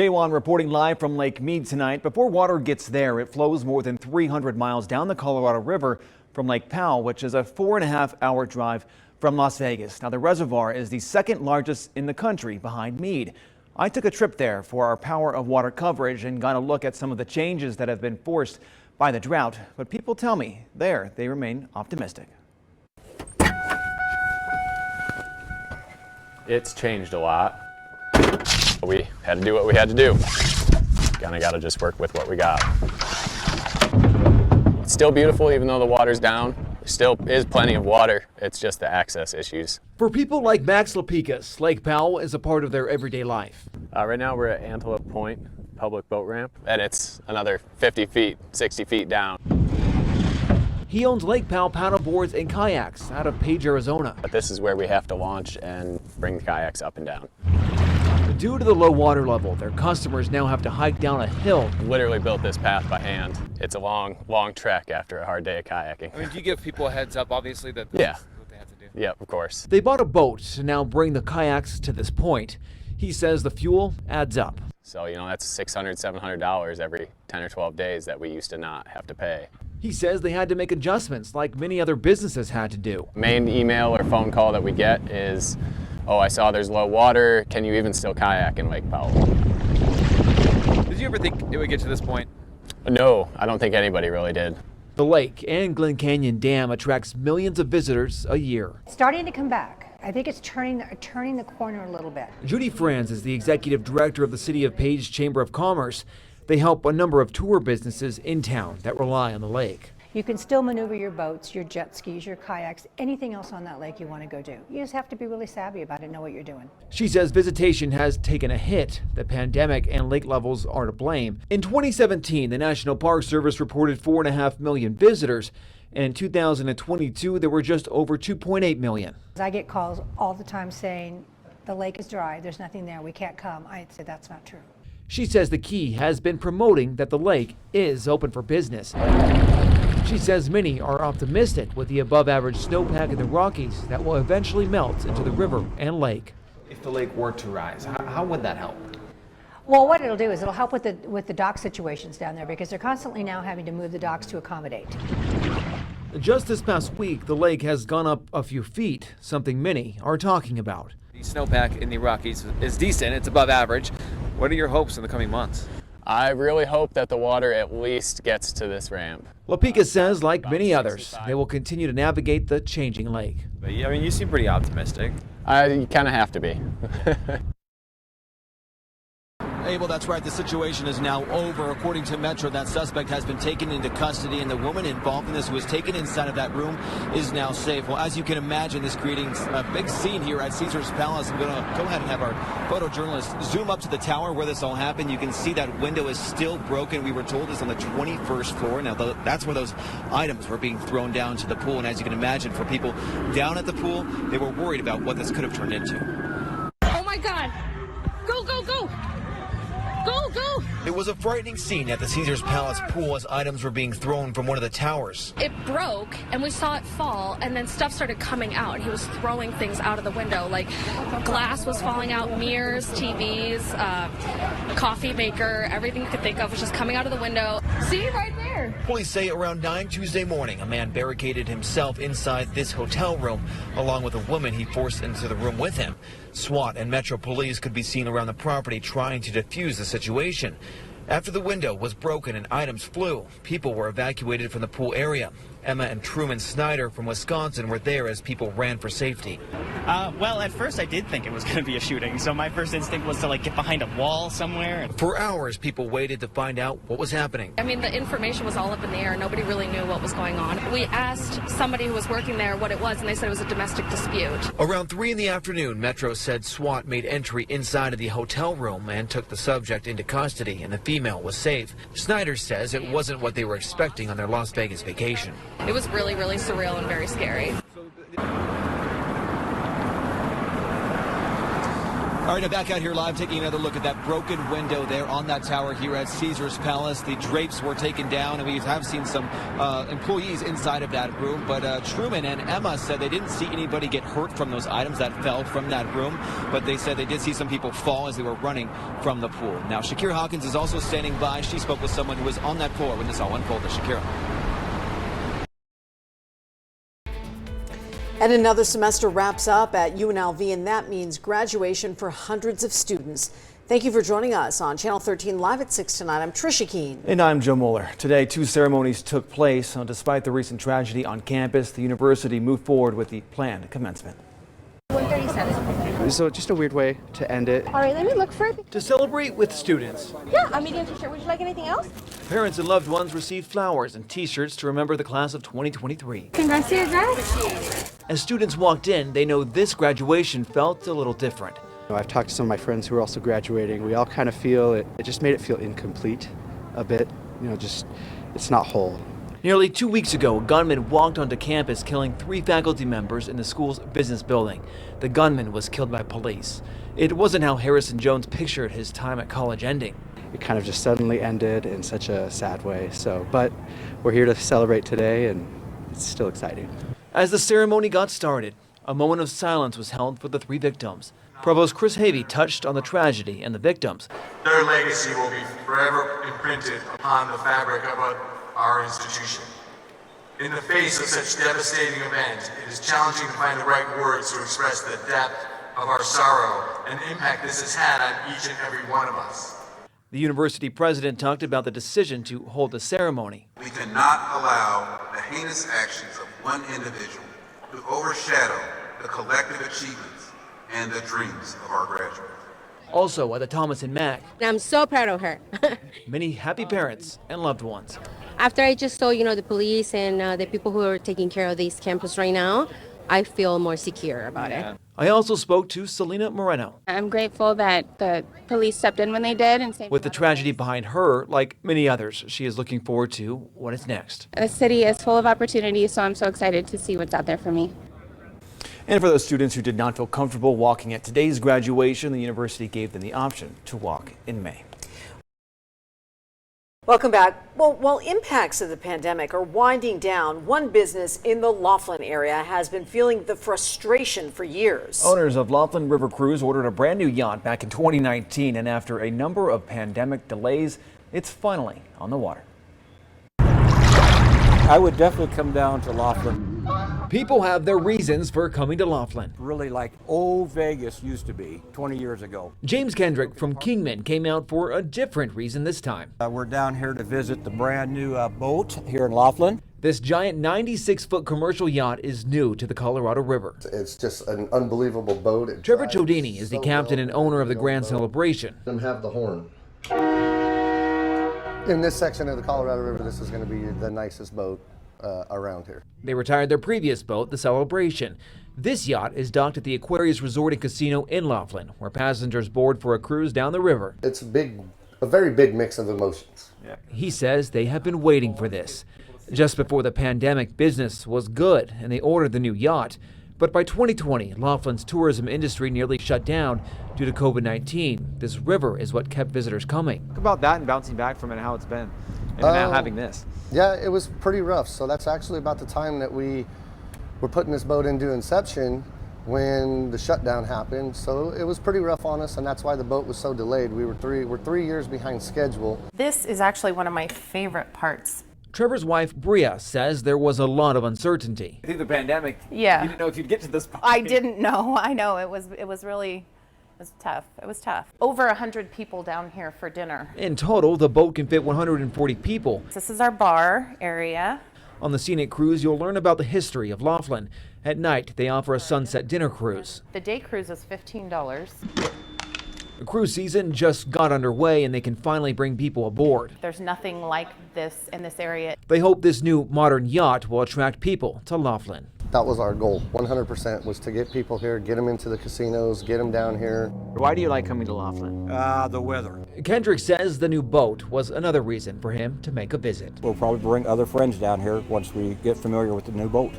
Jaywan reporting live from Lake Mead tonight. Before water gets there, it flows more than 300 miles down the Colorado River from Lake Powell, which is a 4.5-hour drive from Las Vegas. Now, the reservoir is the second largest in the country behind Mead. I took a trip there for our Power of Water coverage and got a look at some of the changes that have been forced by the drought. But people tell me they remain optimistic. It's changed a lot. We had to do what we had to do. Kind of got to just work with what we got. It's still beautiful even though the water's down. There still is plenty of water. It's just the access issues. For people like Max Lapicas, Lake Powell is a part of their everyday life. Right now we're at Antelope Point, public boat ramp, and it's another 50 feet, 60 feet down. He owns Lake Powell paddle boards and kayaks out of Page, Arizona. But this is where we have to launch and bring the kayaks up and down. Due to the low water level, their customers now have to hike down a hill. Literally built this path by hand. It's a long trek after a hard day of kayaking. I mean, do you give people a heads up, obviously, that yeah. That's what they have to do? Yeah, of course. They bought a boat to now bring the kayaks to this point. He says the fuel adds up. So, that's $600, $700 every 10 or 12 days that we used to not have to pay. He says they had to make adjustments like many other businesses had to do. Main email or phone call that we get is, "Oh, I saw there's low water. Can you even still kayak in Lake Powell?" Did you ever think it would get to this point? No, I don't think anybody really did. The lake and Glen Canyon Dam attracts millions of visitors a year. Starting to come back. I think it's turning the corner a little bit. Judy Franz is the executive director of the City of Page Chamber of Commerce. They help a number of tour businesses in town that rely on the lake. You can still maneuver your boats, your jet skis, your kayaks, anything else on that lake you want to go do. You just have to be really savvy about it and know what you're doing. She says visitation has taken a hit. The pandemic and lake levels are to blame. In 2017, the National Park Service reported 4.5 million visitors. In 2022, there were just over 2.8 million. I get calls all the time saying, the lake is dry, there's nothing there, we can't come. I'd say that's not true. She says the key has been promoting that the lake is open for business. She says many are optimistic with the above-average snowpack in the Rockies that will eventually melt into the river and lake. If the lake were to rise, how would that help? Well, what it'll do is it'll help with the dock situations down there because they're constantly now having to move the docks to accommodate. Just this past week, the lake has gone up a few feet, something many are talking about. The snowpack in the Rockies is decent. It's above average. What are your hopes in the coming months? I really hope that the water at least gets to this ramp. Lapicas says, like many others, they will continue to navigate the changing lake. But, I mean, you seem pretty optimistic. You kind of have to be. Hey, well, that's right. The situation is now over. According to Metro, that suspect has been taken into custody, and the woman involved in this who was taken inside of that room is now safe. Well, as you can imagine, this creating a big scene here at Caesars Palace. I'm going to go ahead and have our photojournalist zoom up to the tower where this all happened. You can see that window is still broken. We were told it's on the 21st floor. Now, that's where those items were being thrown down to the pool. And as you can imagine, for people down at the pool, they were worried about what this could have turned into. Oh, my God. Go, go, go. Go, go! It was a frightening scene at the Caesars Palace pool as items were being thrown from one of the towers. It broke, and we saw it fall, and then stuff started coming out, and he was throwing things out of the window, like glass was falling out, mirrors, TVs, coffee maker, everything you could think of was just coming out of the window. See, right there. Police say around 9 Tuesday morning, a man barricaded himself inside this hotel room, along with a woman he forced into the room with him. SWAT and Metro Police could be seen around the property trying to defuse the situation. After the window was broken and items flew, people were evacuated from the pool area. Emma and Truman Snyder from Wisconsin were there as people ran for safety. Well, at first I did think it was going to be a shooting, so my first instinct was to get behind a wall somewhere. For hours, people waited to find out what was happening. I mean, the information was all up in the air. Nobody really knew what was going on. We asked somebody who was working there what it was, and they said it was a domestic dispute. Around 3 in the afternoon, Metro said SWAT made entry inside of the hotel room and took the subject into custody, and the female was safe. Snyder says it wasn't what they were expecting on their Las Vegas vacation. It was really, really surreal and very scary. All right, now back out here live, taking another look at that broken window there on that tower here at Caesar's Palace. The drapes were taken down, and we have seen some employees inside of that room. But Truman and Emma said they didn't see anybody get hurt from those items that fell from that room, but they said they did see some people fall as they were running from the pool. Now, Shakira Hawkins is also standing by. She spoke with someone who was on that floor when this all unfolded. Shakira. And another semester wraps up at UNLV, and that means graduation for hundreds of students. Thank you for joining us on Channel 13 Live at 6 tonight. I'm Trisha Keene. And I'm Joe Moeller. Today, 2 ceremonies took place. Despite the recent tragedy on campus, the university moved forward with the planned commencement. 137. So just a weird way to end it. All right, let me look for it. To celebrate with students. Yeah, a medium t-shirt. Would you like anything else? Parents and loved ones received flowers and t-shirts to remember the class of 2023. Congrats to your guys. As students walked in, they know this graduation felt a little different. I've talked to some of my friends who are also graduating. We all kind of feel it just made it feel incomplete a bit. Just it's not whole. Nearly 2 weeks ago, a gunman walked onto campus, killing 3 faculty members in the school's business building. The gunman was killed by police. It wasn't how Harrison Jones pictured his time at college ending. It kind of just suddenly ended in such a sad way. But we're here to celebrate today, and it's still exciting. As the ceremony got started, a moment of silence was held for the 3 victims. Provost Chris Havey touched on the tragedy and the victims. Their legacy will be forever imprinted upon the fabric of our institution. In the face of such devastating event, it is challenging to find the right words to express the depth of our sorrow and the impact this has had on each and every one of us. The university president talked about the decision to hold the ceremony. We cannot allow the heinous actions of one individual to overshadow the collective achievements and the dreams of our graduates. Also at the Thomas and Mack, I'm so proud of her. many happy parents and loved ones. After I just saw, the police and the people who are taking care of this campus right now, I feel more secure about it. I also spoke to Selena Moreno. I'm grateful that the police stepped in when they did and saved. With the tragedy behind her, like many others, she is looking forward to what is next. The city is full of opportunities, so I'm so excited to see what's out there for me. And for those students who did not feel comfortable walking at today's graduation, the university gave them the option to walk in May. Welcome back. Well, while impacts of the pandemic are winding down, one business in the Laughlin area has been feeling the frustration for years. Owners of Laughlin River Cruise ordered a brand new yacht back in 2019, and after a number of pandemic delays, it's finally on the water. I would definitely come down to Laughlin. People have their reasons for coming to Laughlin. Really like old Vegas used to be 20 years ago. James Kendrick from Kingman came out for a different reason this time. We're down here to visit the brand new boat here in Laughlin. This giant 96-foot commercial yacht is new to the Colorado River. It's just an unbelievable boat. Trevor Chodini is the captain and owner of the Grand Celebration. Let them have the horn. In this section of the Colorado River, this is going to be the nicest boat around here. They retired their previous boat, the Celebration. This yacht is docked at the Aquarius Resort and Casino in Laughlin, where passengers board for a cruise down the river. It's a very big mix of emotions. He says they have been waiting for this. Just before the pandemic, business was good, and they ordered the new yacht. But by 2020, Laughlin's tourism industry nearly shut down due to COVID-19. This river is what kept visitors coming. Talk about that and bouncing back from it and how it's been, and now having this. Yeah, it was pretty rough. So that's actually about the time that we were putting this boat into inception when the shutdown happened. So it was pretty rough on us, and that's why the boat was so delayed. We're 3 years behind schedule. This is actually one of my favorite parts. Trevor's wife, Bria, says there was a lot of uncertainty. Through the pandemic, yeah, you didn't know if you'd get to this point. I didn't know. I know it was tough. It was tough. Over 100 people down here for dinner. In total, the boat can fit 140 people. This is our bar area. On the scenic cruise, you'll learn about the history of Laughlin. At night, they offer a sunset dinner cruise. The day cruise is $15. The cruise season just got underway, and they can finally bring people aboard. There's nothing like this in this area. They hope this new modern yacht will attract people to Laughlin. That was our goal, 100%, was to get people here, get them into the casinos, get them down here. Why do you like coming to Laughlin? The weather. Kendrick says the new boat was another reason for him to make a visit. We'll probably bring other friends down here once we get familiar with the new boat.